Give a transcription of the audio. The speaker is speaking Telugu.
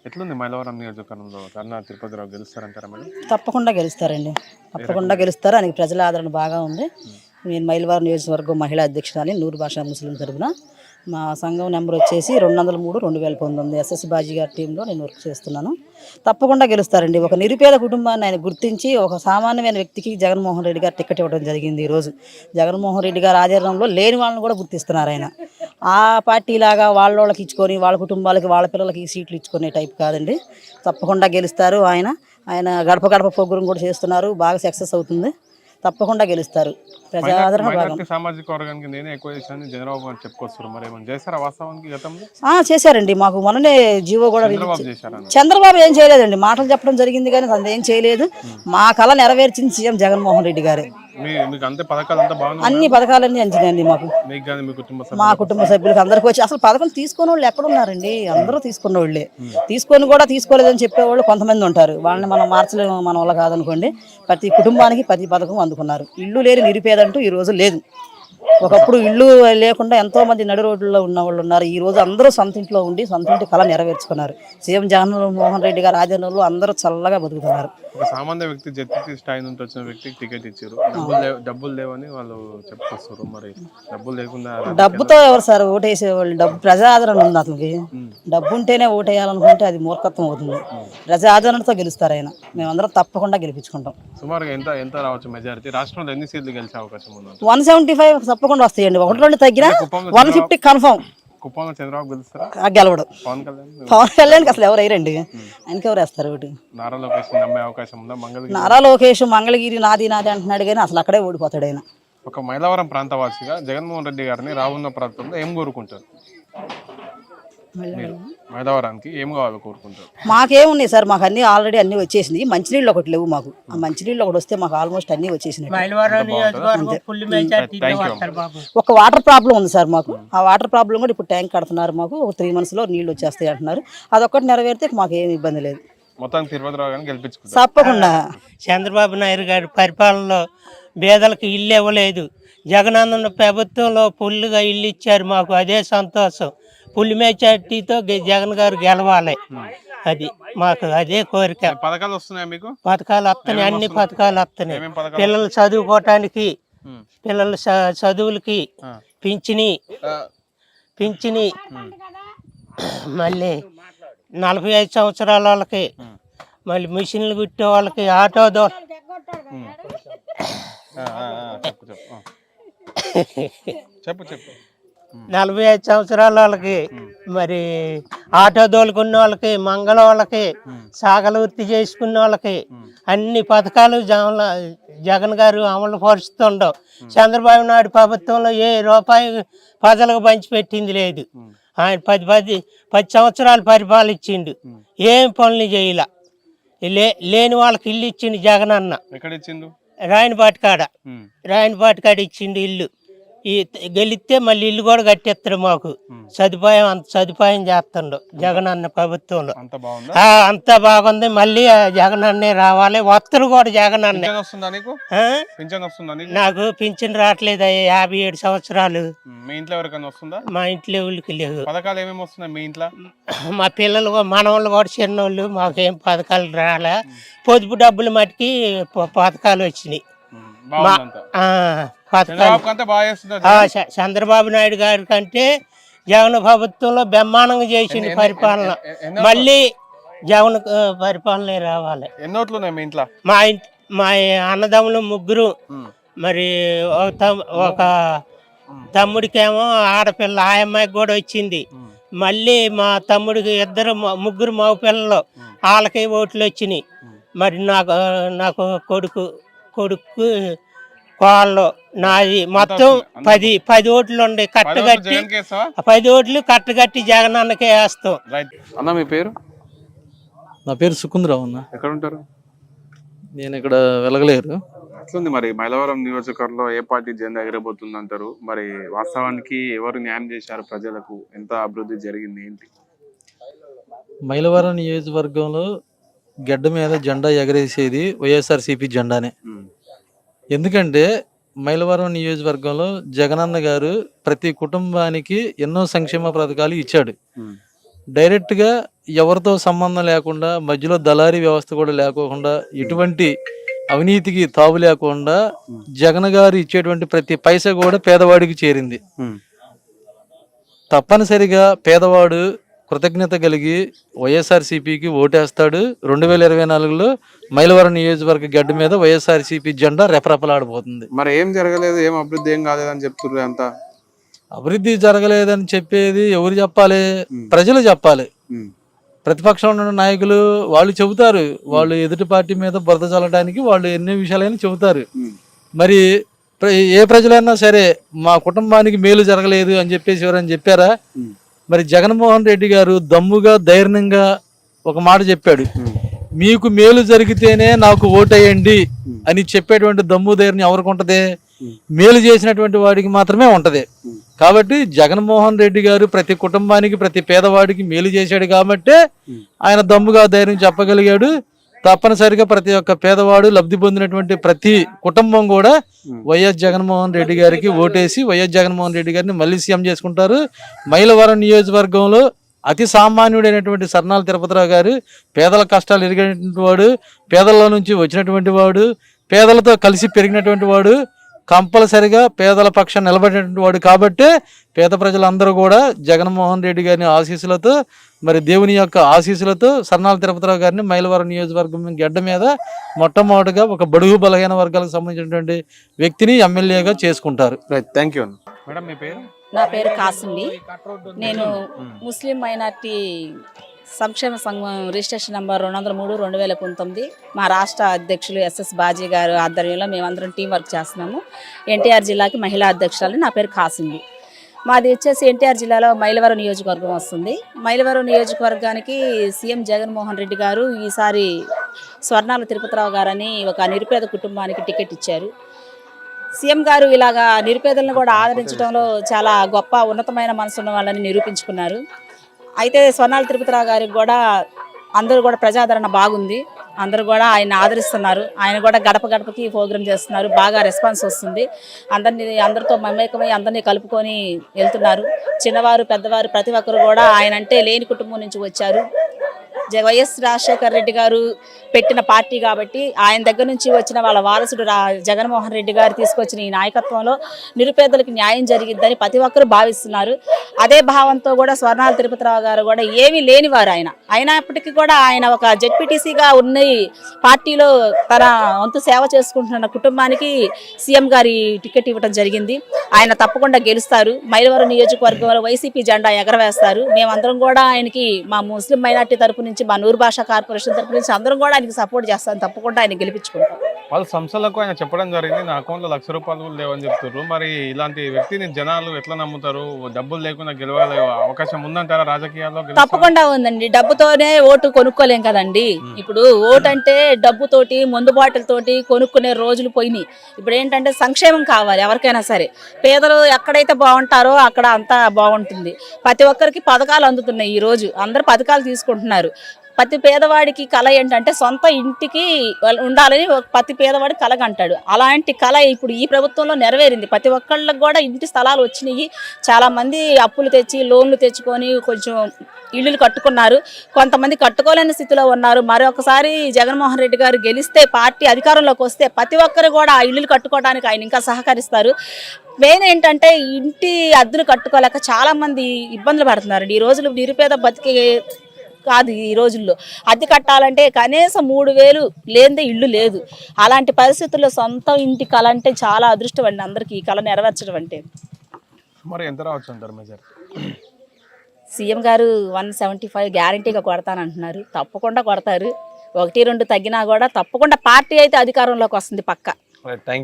ఎట్లుంది మైలవరం నియోజకవర్గంలో కన్నా తిరుపతిరావు గెలుస్తారంటారా మేడం? తప్పకుండా గెలుస్తారండి, తప్పకుండా గెలుస్తారు. ఆయనకి ప్రజల ఆదరణ బాగా ఉంది. నేను మైలవరం నియోజకవర్గం మహిళా అధ్యక్షురాలి నూరు భాషా ముస్లిం తరపున. మా సంఘం నెంబర్ వచ్చేసి 203/2019. ఎస్ఎస్ బాజీ గారి టీంలో నేను వర్క్ చేస్తున్నాను. తప్పకుండా గెలుస్తారండి. ఒక నిరుపేద కుటుంబాన్ని ఆయన గుర్తించి ఒక సామాన్యమైన వ్యక్తికి జగన్మోహన్ రెడ్డి గారు టికెట్ ఇవ్వడం జరిగింది. ఈరోజు జగన్మోహన్ రెడ్డి గారు ఆధ్వర్యంలో లేని వాళ్ళని కూడా గుర్తిస్తున్నారు ఆయన. ఆ పార్టీ లాగా వాళ్ళకి ఇచ్చుకొని వాళ్ళ కుటుంబాలకి వాళ్ళ పిల్లలకి సీట్లు ఇచ్చుకునే టైప్ కాదండి. తప్పకుండా గెలుస్తారు. ఆయన గడప గడప ప్రోగ్రాం కూడా చేస్తున్నారు, బాగా సక్సెస్ అవుతుంది. తప్పకుండా గెలుస్తారు. ప్రజాదరణ బాగా. సామాజిక వర్గానికి నేనే ఎక్కువ చేశాను చంద్రబాబు అని చెప్పుకొస్తారు, మరి ఏమైనా చేశారా వాస్తవానికి గతంలో? చేశారండి. మాకు మొన్ననే జీవో కూడా చేశారా? చంద్రబాబు ఏం చేయలేదండి, మాటలు చెప్పడం జరిగింది కానీ అది ఏం చేయలేదు. మా కళ నెరవేర్చింది సీఎం జగన్మోహన్ రెడ్డి గారే. అన్ని పథకాలన్నీ అంచినాయండి మాకు, మా కుటుంబ సభ్యులకు అందరికి వచ్చి. అసలు పథకం తీసుకునే వాళ్ళు ఎక్కడున్నారండి? అందరూ తీసుకున్న వాళ్ళే. తీసుకొని కూడా తీసుకోలేదని చెప్పేవాళ్ళు కొంతమంది ఉంటారు. వాళ్ళని మనం మార్చలేము, మన వల్ల కాదనుకోండి. ప్రతి కుటుంబానికి ప్రతి పథకం అందుకున్నారు. ఇల్లు లేని నిరుపేదంటూ ఈ రోజు లేదు. ఒకప్పుడు ఇల్లు లేకుండా ఎంతో మంది నడి రోడ్లలో ఉన్న వాళ్ళు ఉన్నారు. ఈ రోజు అందరూ సొంత ఇంట్లో ఉండి సొంత ఇంటి కళ నెరవేర్చుకున్నారు. సీఎం జగన్మోహన్ రెడ్డి గారు ఆధ్వర్యంలో అందరూ చల్లగా బతుకుతున్నారు. ఒక సామాన్య వ్యక్తి జడ్పీ స్థాయి నుంచి వచ్చిన వ్యక్తికి టికెట్ ఇచ్చారు, డబ్బులు లేవని వాళ్ళు చెప్పుకొస్తారు. మరి డబ్బులు లేకుండా డబ్బుతో ఎవరు సార్ ఓటేసేవాళ్ళు? డబ్బు ప్రజా ఆదరణ ఉంది అతనికి. డబ్బు ఉంటేనే ఓటేయాలనుకుంటే అది మూర్ఖత్వం అవుతుంది. ప్రజా ఆదరణతో గెలుస్తారు ఆయన. మేమందరం తప్పకుండా గెలిపించుకుంటాం. సుమారుగా ఎంత రావచ్చు మెజారిటీ? రాష్ట్రంలో ఎన్ని సీట్లు గెలిచే అవకాశం ఉంది? 175 తప్పకుండా వస్తాయండి. 1-2 తగ్గినా 150 కన్ఫర్మ్. కుప్పంలో చంద్రబాబు గెలుస్తారా? గెలవడు. పవన్ కళ్యాణ్కి అసలు ఎవరు వేయరండి. ఆయనకి ఎవరు వేస్తారు ఒకటి? నారా లోకేష్ నమ్మే అవకాశం ఉందా? నారా లోకేష్ మంగళగిరి నాది అంటున్నాడు కానీ అసలు అక్కడే ఓడిపోతాడు ఆయన. ఒక మైలవరం ప్రాంతవాసిగా జగన్మోహన్ రెడ్డి గారిని రానున్న ప్రాంతంలో ఏం కోరుకుంటారు? మైలవరానికి ఏం కావాలో కోరుకుంటారు? మాకేమున్నాయి సార్, మాకు అన్ని ఆల్రెడీ అన్ని వచ్చేసింది. మంచినీళ్ళు ఒకటి లేవు మాకు. ఆ మంచినీళ్ళు ఒకటి వస్తే మాకు ఆల్మోస్ట్ అన్ని వచ్చేసినాయి. ఒక వాటర్ ప్రాబ్లం ఉంది సార్ మాకు. ఆ వాటర్ ప్రాబ్లం కూడా ఇప్పుడు ట్యాంక్ కడుతున్నారు మాకు. ఒక 3 months లో నీళ్ళు వచ్చేస్తాయి అంటున్నారు. అదొక్కటి నెరవేరితే మాకు ఏమి ఇబ్బంది లేదు. మొత్తం తిరుపతిరావు గారిని గెలిపించుకుంటారు తప్పకుండా. చంద్రబాబు నాయుడు గారి పరిపాలనలో పేదలకు ఇల్లు ఇవ్వలేదు. జగనన్న ప్రభుత్వంలో ఫుల్గా ఇల్లు ఇచ్చారు మాకు. అదే సంతోషం. ఫుల్ మెజారిటీతో జగన్ గారు గెలవాలి. అది మాకు అదే కోరిక. పథకాలు వస్తున్నాయి మీకు? పథకాలు వస్తున్నాయి, అన్ని పథకాలు వస్తున్నాయి. పిల్లలు చదువుకోవటానికి, పిల్లల చదువులకి పింఛని, మళ్ళీ 45 సంవత్సరాల వాళ్ళకి, మళ్ళీ మిషన్లు కుట్టే వాళ్ళకి, ఆటో చెప్పు 45 సంవత్సరాల వాళ్ళకి, మరి ఆటో దోలుకున్న వాళ్ళకి, మంగళ వాళ్ళకి, సాగల వృత్తి చేసుకున్న వాళ్ళకి అన్ని పథకాలు జగన్ గారు అమలు పరుస్తుండవు. చంద్రబాబు నాయుడు ప్రభుత్వంలో ఏ రూపాయి ప్రజలకు పంచిపెట్టింది లేదు. ఆయన 10 సంవత్సరాలు పరిపాలించిండు, ఏం పనులు చేయలే. లేని వాళ్ళకి ఇల్లు ఇచ్చిండు జగన్ అన్న. రాయనపాటి కాడ ఇచ్చిండు ఇల్లు. గెలిస్తే మళ్ళీ ఇల్లు కూడా కట్టేస్తాడు మాకు. అంత సదుపాయం చేస్తుండు జగన్ అన్న ప్రభుత్వంలో. అంతా బాగుంది. మళ్ళీ జగన్ అన్నే రావాలి. వస్తువులు కూడా జగన్ అన్నే. నాకు పింఛన్ రావట్లేదు. 57 సంవత్సరాలు. మా ఇంట్లో ఎవరికి లేవు. మా పిల్లలు మనవాళ్ళు కూడా చిన్నోళ్ళు. మాకేం పథకాలు రాలే. పొదుపు డబ్బులు మట్టుకి పథకాలు వచ్చినాయి. చంద్రబాబు నాయుడు గారి కంటే జగన్ ప్రభుత్వంలో బ్రహ్మాండంగా చేసింది పరిపాలన. మళ్ళీ జగన్ పరిపాలన రావాలి. మా అన్నదమ్ములు 3. మరి ఒక తమ్ముడికేమో ఆడపిల్ల, ఆ అమ్మాయికి కూడా వచ్చింది. మళ్ళీ మా తమ్ముడికి 3 మగ పిల్లలు, వాళ్ళకి ఓట్లు వచ్చినాయి. మరి నాకు కొడుకు కోళ్ళు నాది మొత్తం 10 ఓట్లు ఉండే. కట్టగట్టి 10 ఓట్లు కట్టగట్టి జగన్ అన్నకే వేస్తాం. అన్న మీ పేరు? నా పేరు సుకుందరావు అన్న. ఎక్కడ ఉంటారు? నేను ఇక్కడ వెలగలేరు. ఎట్లుంది మరి మైలవరం నియోజకవర్గంలో ఏ పార్టీ జెండా ఎగరబోతుంది అంటారు? మరి వాస్తవానికి ఎవరు న్యాయం చేశారు? ప్రజలకు ఎంత అభివృద్ధి జరిగింది? ఏంటి మైలవరం నియోజకవర్గంలో గడ్డ మీద జెండా ఎగరేసేది వైఎస్ఆర్సీపీ జెండానే. ఎందుకంటే మైలవరం నియోజకవర్గంలో జగనన్న గారు ప్రతి కుటుంబానికి ఎన్నో సంక్షేమ పథకాలు ఇచ్చాడు. డైరెక్ట్గా ఎవరితో సంబంధం లేకుండా, మధ్యలో దళారీ వ్యవస్థ కూడా లేకోకుండా, ఎటువంటి అవినీతికి తావు లేకుండా జగన్ గారు ఇచ్చేటువంటి ప్రతి పైసా కూడా పేదవాడికి చేరింది. తప్పనిసరిగా పేదవాడు కృతజ్ఞత కలిగి వైఎస్ఆర్సీపీకి ఓటేస్తాడు. 2024లో మైలవరం నియోజకవర్గ గడ్డ మీద వైఎస్ఆర్సీపీ జెండా రెపరెపలాడిపోతుంది. మరి ఏం జరగలేదు, ఏం అభివృద్ధి ఏం కాలేదని చెప్తున్నారు అంతా. అభివృద్ధి జరగలేదని చెప్పేది ఎవరు చెప్పాలి? ప్రజలు చెప్పాలి. ప్రతిపక్షంలో ఉన్న నాయకులు వాళ్ళు చెబుతారు, వాళ్ళు ఎదుటి పార్టీ మీద బురద చల్లడానికి వాళ్ళు ఎన్ని విషయాలైనా చెబుతారు. మరి ఏ ప్రజలైనా సరే మా కుటుంబానికి మేలు జరగలేదు అని చెప్పేసి ఎవరైనా చెప్పారా? మరి జగన్మోహన్ రెడ్డి గారు దమ్ముగా ధైర్యంగా ఒక మాట చెప్పాడు, మీకు మేలు జరిగితేనే నాకు ఓటేయండి అని చెప్పేటువంటి దమ్ము ధైర్యం ఎవరికి ఉంటది? మేలు చేసినటువంటి వాడికి మాత్రమే ఉంటది. కాబట్టి జగన్మోహన్ రెడ్డి గారు ప్రతి కుటుంబానికి, ప్రతి పేదవాడికి మేలు చేశాడు కాబట్టి ఆయన దమ్ముగా ధైర్యం చెప్పగలిగాడు. తప్పనిసరిగా ప్రతి ఒక్క పేదవాడు, లబ్ధి పొందినటువంటి ప్రతి కుటుంబం కూడా వైఎస్ జగన్మోహన్ రెడ్డి గారికి ఓటేసి వైఎస్ జగన్మోహన్ రెడ్డి గారిని మళ్ళీ సీఎం చేసుకుంటారు. మైలవరం నియోజకవర్గంలో అతి సామాన్యుడైనటువంటి సర్నాల తిరుపతిరావు గారు పేదల కష్టాలు ఎరిగినటువంటి వాడు, పేదల నుంచి వచ్చినటువంటి వాడు, పేదలతో కలిసి పెరిగినటువంటి వాడు, కంపల్సరిగా పేదల పక్షాన్ని నిలబడినటువంటి వాడు. కాబట్టి పేద ప్రజలందరూ కూడా జగన్మోహన్ రెడ్డి గారిని ఆశీస్సులతో, మరి దేవుని యొక్క ఆశీస్సులతో సర్నాల తిరుపతిరావు గారిని మైలవరం నియోజకవర్గం గడ్డ మీద మొట్టమొదటిగా ఒక బడుగు బలహీన వర్గాలకు సంబంధించినటువంటి వ్యక్తిని ఎమ్మెల్యేగా చేసుకుంటారు. Thank you madam. మీ పేరు? నా పేరు కాసింది. నేను ముస్లిం మైనార్టీ సంక్షేమ సంఘం రిజిస్ట్రేషన్ నెంబర్ 203/2019 మా రాష్ట్ర అధ్యక్షులు ఎస్ఎస్ బాజీ గారు ఆధ్వర్యంలో మేమందరం టీం వర్క్ చేస్తున్నాము. ఎన్టీఆర్ జిల్లాకి మహిళా అధ్యక్షురాలు. నా పేరు కాసింది. మాది వచ్చేసి ఎన్టీఆర్ జిల్లాలో మైలవరం నియోజకవర్గం వస్తుంది. మైలవరం నియోజకవర్గానికి సీఎం జగన్మోహన్ రెడ్డి గారు ఈసారి స్వర్ణాల తిరుపతిరావు గారని ఒక నిరుపేద కుటుంబానికి టికెట్ ఇచ్చారు. సీఎం గారు ఇలాగా నిరుపేదలను కూడా ఆదరించడంలో చాలా గొప్ప ఉన్నతమైన మనసున్న వాళ్ళని నిరూపించుకున్నారు. అయితే స్వర్ణాల తిరుపతిరావు గారికి కూడా అందరూ కూడా ప్రజాదరణ బాగుంది. అందరూ కూడా ఆయన ఆదరిస్తున్నారు. ఆయన కూడా గడప గడపకి ప్రోగ్రామ్ చేస్తున్నారు. బాగా రెస్పాన్స్ వస్తుంది. అందరితో మమేకమై అందరినీ కలుపుకొని వెళ్తున్నారు. చిన్నవారు పెద్దవారు ప్రతి ఒక్కరు కూడా ఆయన అంటే లేని కుటుంబం నుంచి వచ్చారు. వైఎస్ రాజశేఖర రెడ్డి గారు పెట్టిన పార్టీ కాబట్టి ఆయన దగ్గర నుంచి వచ్చిన వాళ్ళ వారసుడు జగన్మోహన్ రెడ్డి గారు తీసుకొచ్చిన ఈ నాయకత్వంలో నిరుపేదలకు న్యాయం జరిగిద్దని ప్రతి ఒక్కరు భావిస్తున్నారు. అదే భావంతో కూడా స్వర్ణాల తిరుపతిరావు గారు కూడా ఏమీ లేనివారు ఆయన అయినప్పటికీ కూడా ఆయన ఒక జెడ్పీటీసీగా ఉన్న పార్టీలో తన వంతు సేవ చేసుకుంటున్న కుటుంబానికి సీఎం గారి టికెట్ ఇవ్వడం జరిగింది. ఆయన తప్పకుండా గెలుస్తారు. మైలవరం నియోజకవర్గంలో వైసీపీ జెండా ఎగరవేస్తారు. మేమందరం కూడా ఆయనకి మా ముస్లిం మైనార్టీ తరపు నుంచి, మా నూరు భాషా కార్పొరేషన్ తరపు నుంచి అందరం కూడా ఆయనకి సపోర్ట్ చేస్తాం. తప్పకుండా ఆయన గెలిపించుకుంటాం. వాళ్ళ సంస్థలకు ఆయన చెప్పడం జరిగింది, నా అకౌంట్లో ₹1,00,000 కూడా లేవని చెప్తున్నారు. మరి ఇలాంటి వ్యక్తిని జనాలు ఎట్లా నమ్ముతారు? డబ్బులు లేకుండా గెలవాలి అవకాశం ఉందంటారా రాజకీయాల్లో? తప్పకుండా ఉందండి. డబ్బుతోనే ఓటు కొనుక్కోలేం కదండి. ఇప్పుడు ఓటు అంటే డబ్బుతోటి, మందు బాటిల్ తోటి కొనుక్కునే రోజులు పోయినాయి. ఇప్పుడు ఏంటంటే సంక్షేమం కావాలి ఎవరికైనా సరే. పేదలు ఎక్కడైతే బాగుంటారో అక్కడ అంతా బాగుంటుంది. ప్రతి ఒక్కరికి పథకాలు అందుతున్నాయి. ఈ రోజు అందరు పథకాలు తీసుకుంటున్నారు. ప్రతి పేదవాడికి కళ ఏంటంటే సొంత ఇంటికి ఉండాలని ప్రతి పేదవాడి కళగా అంటాడు. అలాంటి కళ ఇప్పుడు ఈ ప్రభుత్వంలో నెరవేరింది. ప్రతి ఒక్కళ్ళకి కూడా ఇంటి స్థలాలు వచ్చినాయి. చాలామంది అప్పులు తెచ్చి, లోన్లు తెచ్చుకొని కొంచెం ఇళ్ళు కట్టుకున్నారు. కొంతమంది కట్టుకోలేని స్థితిలో ఉన్నారు. మరొకసారి జగన్మోహన్ రెడ్డి గారు గెలిస్తే, పార్టీ అధికారంలోకి వస్తే ప్రతి ఒక్కరు కూడా ఆ ఇళ్ళు కట్టుకోవడానికి ఆయన ఇంకా సహకరిస్తారు. మెయిన్ ఏంటంటే ఇంటి అద్దెలు కట్టుకోలేక చాలామంది ఇబ్బందులు పడుతున్నారండి. ఈ రోజులు నిరుపేద బతికే కాదు. ఈ రోజుల్లో అద్దె కట్టాలంటే కనీసం 3,000 లేనిదే ఇల్లు లేదు. అలాంటి పరిస్థితుల్లో సొంత ఇంటి కళ అంటే చాలా అదృష్టం అండి అందరికీ ఈ కళ నెరవేర్చడం అంటే. మరి ఎంత రావచ్చు అంటారు మెజార్? సీఎం గారు 175 గ్యారంటీగా కొడతానంటున్నారు. తప్పకుండా కొడతారు. 1-2 తగ్గినా కూడా తప్పకుండా పార్టీ అయితే అధికారంలోకి వస్తుంది పక్కా. Thank you.